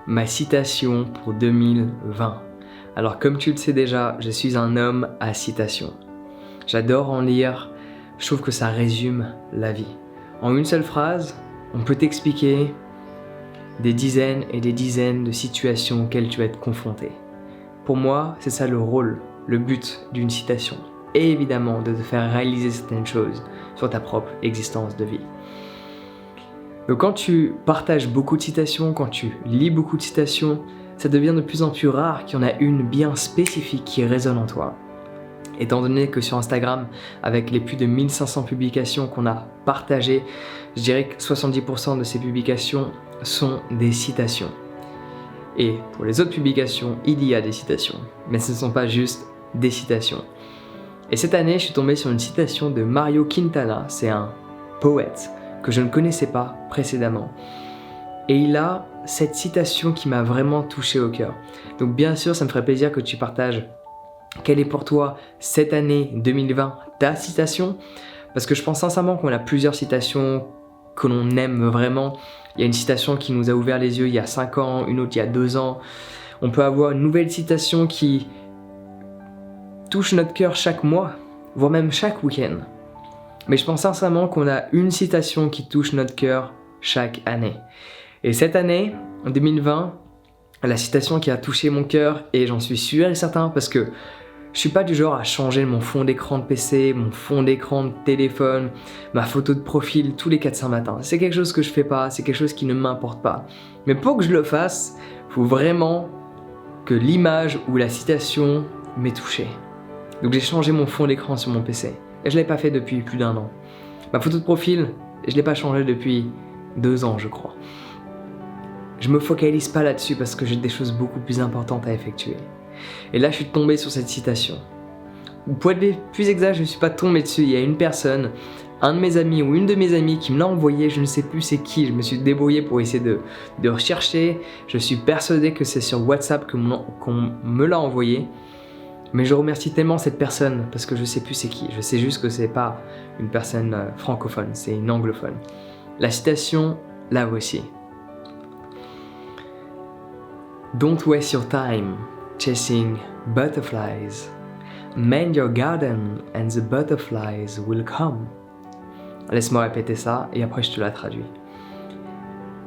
ma citation pour 2020. Alors comme tu le sais déjà, je suis un homme à citations. J'adore en lire, je trouve que ça résume la vie. En une seule phrase, on peut t'expliquer des dizaines et des dizaines de situations auxquelles tu vas être confronté. Pour moi, c'est ça le rôle, le but d'une citation. Et évidemment, de te faire réaliser certaines choses sur ta propre existence de vie. Donc quand tu partages beaucoup de citations, quand tu lis beaucoup de citations, ça devient de plus en plus rare qu'il y en a une bien spécifique qui résonne en toi. Étant donné que sur Instagram, avec les plus de 1500 publications qu'on a partagées, je dirais que 70% de ces publications sont des citations. Et pour les autres publications, il y a des citations, mais ce ne sont pas juste des citations. Et cette année, je suis tombé sur une citation de Mario Quintana, c'est un poète que je ne connaissais pas précédemment. Et il a cette citation qui m'a vraiment touché au cœur. Donc bien sûr, ça me ferait plaisir que tu partages quelle est pour toi cette année 2020 ta citation, parce que je pense sincèrement qu'on a plusieurs citations que l'on aime vraiment. Il y a une citation qui nous a ouvert les yeux il y a 5 ans, une autre il y a 2 ans. On peut avoir une nouvelle citation qui touche notre cœur chaque mois, voire même chaque week-end. Mais je pense sincèrement qu'on a une citation qui touche notre cœur chaque année. Et cette année, en 2020, la citation qui a touché mon cœur, et j'en suis sûr et certain parce que je suis pas du genre à changer mon fond d'écran de PC, mon fond d'écran de téléphone, ma photo de profil tous les 4-5 matins. C'est quelque chose que je fais pas, c'est quelque chose qui ne m'importe pas. Mais pour que je le fasse, il faut vraiment que l'image ou la citation m'ait touché. Donc j'ai changé mon fond d'écran sur mon PC. Et je l'ai pas fait depuis plus d'1 an. Ma photo de profil, je l'ai pas changée depuis 2 ans, je crois. Je me focalise pas là-dessus parce que j'ai des choses beaucoup plus importantes à effectuer. Et là, je suis tombé sur cette citation. Pour être plus exact, je ne suis pas tombé dessus. Il y a une personne, un de mes amis ou une de mes amies qui me l'a envoyé. Je ne sais plus c'est qui. Je me suis débrouillé pour essayer de rechercher. Je suis persuadé que c'est sur WhatsApp qu'on me l'a envoyé. Mais je remercie tellement cette personne parce que je sais plus c'est qui. Je sais juste que c'est pas une personne francophone, c'est une anglophone. La citation, la voici. Don't waste your time chasing butterflies. Mend your garden and the butterflies will come. Laisse-moi répéter ça et après je te la traduis.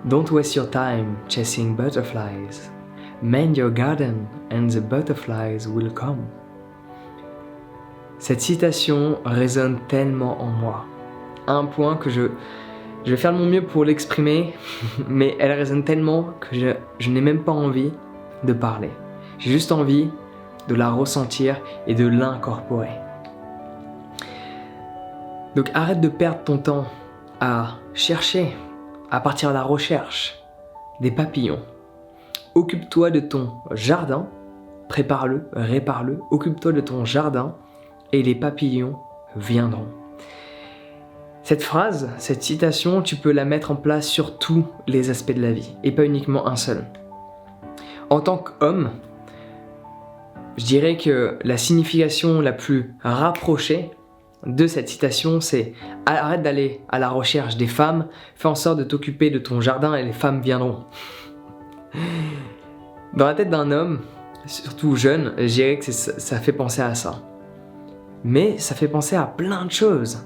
Don't waste your time chasing butterflies. Mend your garden and the butterflies will come. Cette citation résonne tellement en moi, à un point que je vais faire de mon mieux pour l'exprimer, mais elle résonne tellement que je n'ai même pas envie de parler. J'ai juste envie de la ressentir et de l'incorporer. Donc arrête de perdre ton temps à chercher, à partir à la recherche des papillons. Occupe-toi de ton jardin, prépare-le, répare-le, occupe-toi de ton jardin et les papillons viendront. Cette phrase, cette citation, tu peux la mettre en place sur tous les aspects de la vie et pas uniquement un seul. En tant qu'homme, je dirais que la signification la plus rapprochée de cette citation, c'est arrête d'aller à la recherche des femmes, fais en sorte de t'occuper de ton jardin et les femmes viendront. Dans la tête d'un homme, surtout jeune, je dirais que ça fait penser à ça. Mais ça fait penser à plein de choses.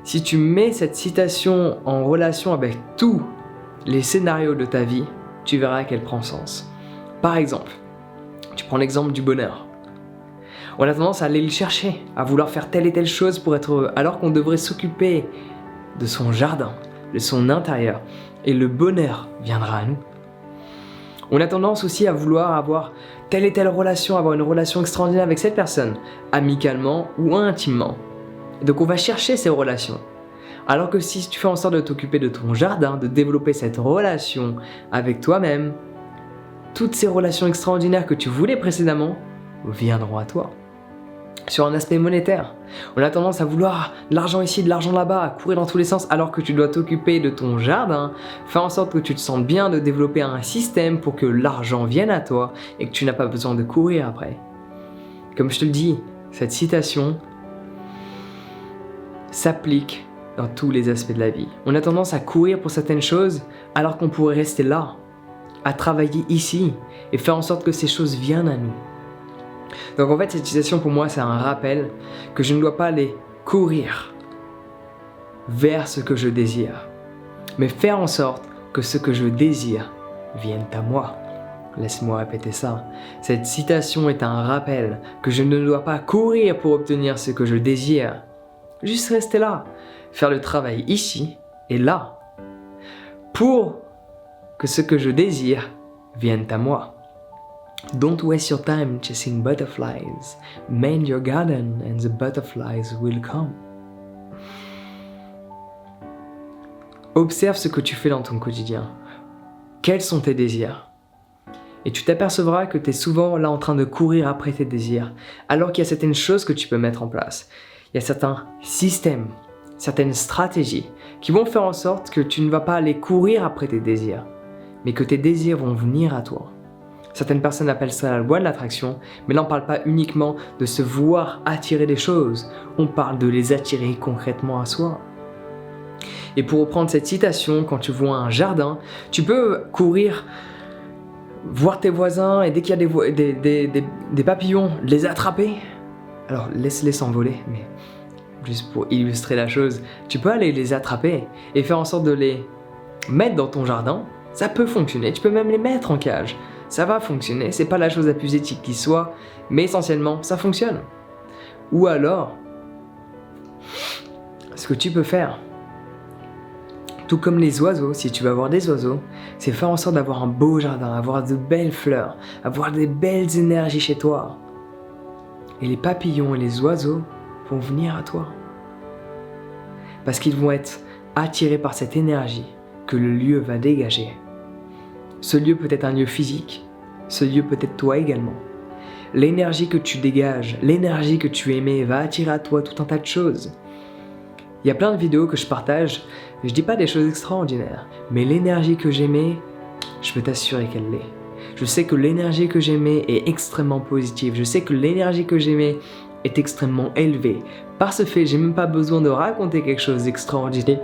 Si tu mets cette citation en relation avec tous les scénarios de ta vie, tu verras qu'elle prend sens. Par exemple, tu prends l'exemple du bonheur. On a tendance à aller le chercher, à vouloir faire telle et telle chose pour être heureux, alors qu'on devrait s'occuper de son jardin, de son intérieur, et le bonheur viendra à nous. On a tendance aussi à vouloir avoir telle et telle relation, avoir une relation extraordinaire avec cette personne, amicalement ou intimement. Donc on va chercher ces relations. Alors que si tu fais en sorte de t'occuper de ton jardin, de développer cette relation avec toi-même, toutes ces relations extraordinaires que tu voulais précédemment viendront à toi. Sur un aspect monétaire, on a tendance à vouloir de l'argent ici, de l'argent là-bas, à courir dans tous les sens, alors que tu dois t'occuper de ton jardin, faire en sorte que tu te sentes bien, de développer un système pour que l'argent vienne à toi et que tu n'as pas besoin de courir après. Comme je te le dis, cette citation s'applique dans tous les aspects de la vie. On a tendance à courir pour certaines choses alors qu'on pourrait rester là, à travailler ici et faire en sorte que ces choses viennent à nous. Donc en fait, cette citation pour moi, c'est un rappel que je ne dois pas aller courir vers ce que je désire, mais faire en sorte que ce que je désire vienne à moi. Laisse-moi répéter ça. Cette citation est un rappel que je ne dois pas courir pour obtenir ce que je désire. Juste rester là, faire le travail ici et là, pour que ce que je désire vienne à moi. Don't waste your time chasing butterflies. Mend your garden and the butterflies will come. Observe ce que tu fais dans ton quotidien. Quels sont tes désirs? Et tu t'apercevras que tu es souvent là en train de courir après tes désirs, alors qu'il y a certaines choses que tu peux mettre en place. Il y a certains systèmes, certaines stratégies qui vont faire en sorte que tu ne vas pas aller courir après tes désirs, mais que tes désirs vont venir à toi. Certaines personnes appellent ça la loi de l'attraction, mais là on ne parle pas uniquement de se voir attirer des choses, on parle de les attirer concrètement à soi. Et pour reprendre cette citation, quand tu vois un jardin, tu peux courir, voir tes voisins et dès qu'il y a des papillons, les attraper. Alors laisse-les s'envoler, mais juste pour illustrer la chose, tu peux aller les attraper et faire en sorte de les mettre dans ton jardin. Ça peut fonctionner, tu peux même les mettre en cage. Ça va fonctionner, c'est pas la chose la plus éthique qui soit, mais essentiellement, ça fonctionne. Ou alors, ce que tu peux faire, tout comme les oiseaux, si tu veux avoir des oiseaux, c'est faire en sorte d'avoir un beau jardin, avoir de belles fleurs, avoir des belles énergies chez toi. Et les papillons et les oiseaux vont venir à toi. Parce qu'ils vont être attirés par cette énergie que le lieu va dégager. Ce lieu peut être un lieu physique, ce lieu peut être toi également. L'énergie que tu dégages, l'énergie que tu émets va attirer à toi tout un tas de choses. Il y a plein de vidéos que je partage, je dis pas des choses extraordinaires, mais l'énergie que j'émets, je peux t'assurer qu'elle l'est. Je sais que l'énergie que j'émets est extrêmement positive, je sais que l'énergie que j'émets est extrêmement élevée. Par ce fait, j'ai même pas besoin de raconter quelque chose d'extraordinaire.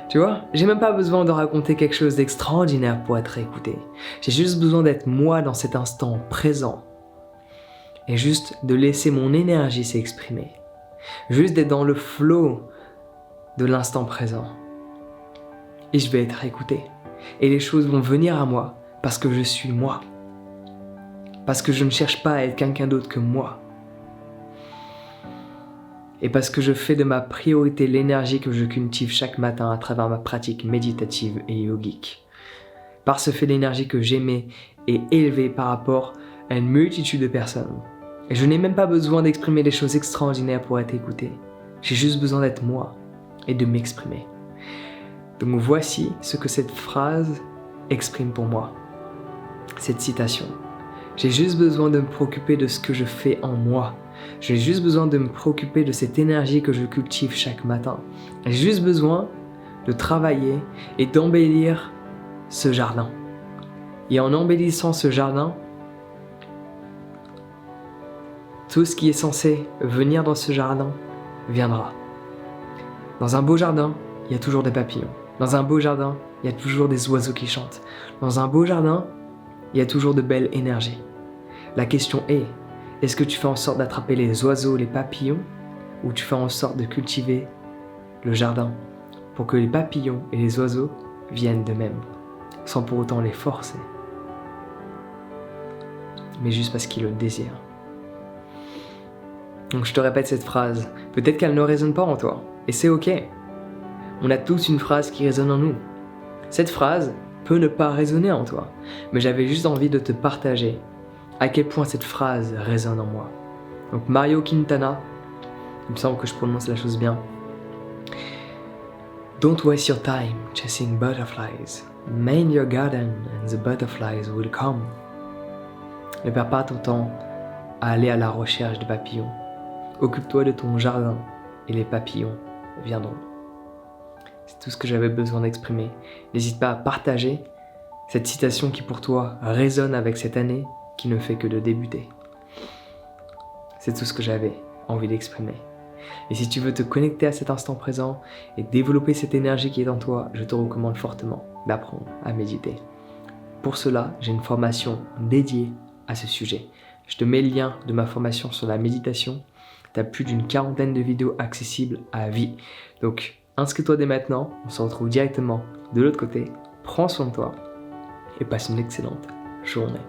Tu vois, j'ai même pas besoin de raconter quelque chose d'extraordinaire pour être écouté. J'ai juste besoin d'être moi dans cet instant présent. Et juste de laisser mon énergie s'exprimer. Juste d'être dans le flow de l'instant présent. Et je vais être écouté. Et les choses vont venir à moi parce que je suis moi. Parce que je ne cherche pas à être quelqu'un d'autre que moi. Et parce que je fais de ma priorité l'énergie que je cultive chaque matin à travers ma pratique méditative et yogique. Par ce fait, l'énergie que j'émets est élevée par rapport à une multitude de personnes. Et je n'ai même pas besoin d'exprimer des choses extraordinaires pour être écouté. J'ai juste besoin d'être moi et de m'exprimer. Donc voici ce que cette phrase exprime pour moi. Cette citation. J'ai juste besoin de me préoccuper de ce que je fais en moi. J'ai juste besoin de me préoccuper de cette énergie que je cultive chaque matin. J'ai juste besoin de travailler et d'embellir ce jardin. Et en embellissant ce jardin, tout ce qui est censé venir dans ce jardin viendra. Dans un beau jardin, il y a toujours des papillons. Dans un beau jardin, il y a toujours des oiseaux qui chantent. Dans un beau jardin, il y a toujours de belles énergies. La question est-ce que tu fais en sorte d'attraper les oiseaux, les papillons, ou tu fais en sorte de cultiver le jardin pour que les papillons et les oiseaux viennent d'eux-mêmes, sans pour autant les forcer, mais juste parce qu'ils le désirent. Donc je te répète cette phrase, peut-être qu'elle ne résonne pas en toi, et c'est ok. On a tous une phrase qui résonne en nous. Cette phrase peut ne pas résonner en toi, mais j'avais juste envie de te partager à quel point cette phrase résonne en moi. Donc Mario Quintana, il me semble que je prononce la chose bien. Don't waste your time chasing butterflies. Mend your garden and the butterflies will come. Ne perds pas ton temps à aller à la recherche de papillons. Occupe-toi de ton jardin et les papillons viendront. C'est tout ce que j'avais besoin d'exprimer. N'hésite pas à partager cette citation qui pour toi résonne avec cette année qui ne fait que de débuter. C'est tout ce que j'avais envie d'exprimer. Et si tu veux te connecter à cet instant présent et développer cette énergie qui est en toi, je te recommande fortement d'apprendre à méditer. Pour cela, j'ai une formation dédiée à ce sujet. Je te mets le lien de ma formation sur la méditation. Tu as plus d'une 40aine de vidéos accessibles à vie. Donc, inscris-toi dès maintenant. On se retrouve directement de l'autre côté. Prends soin de toi et passe une excellente journée.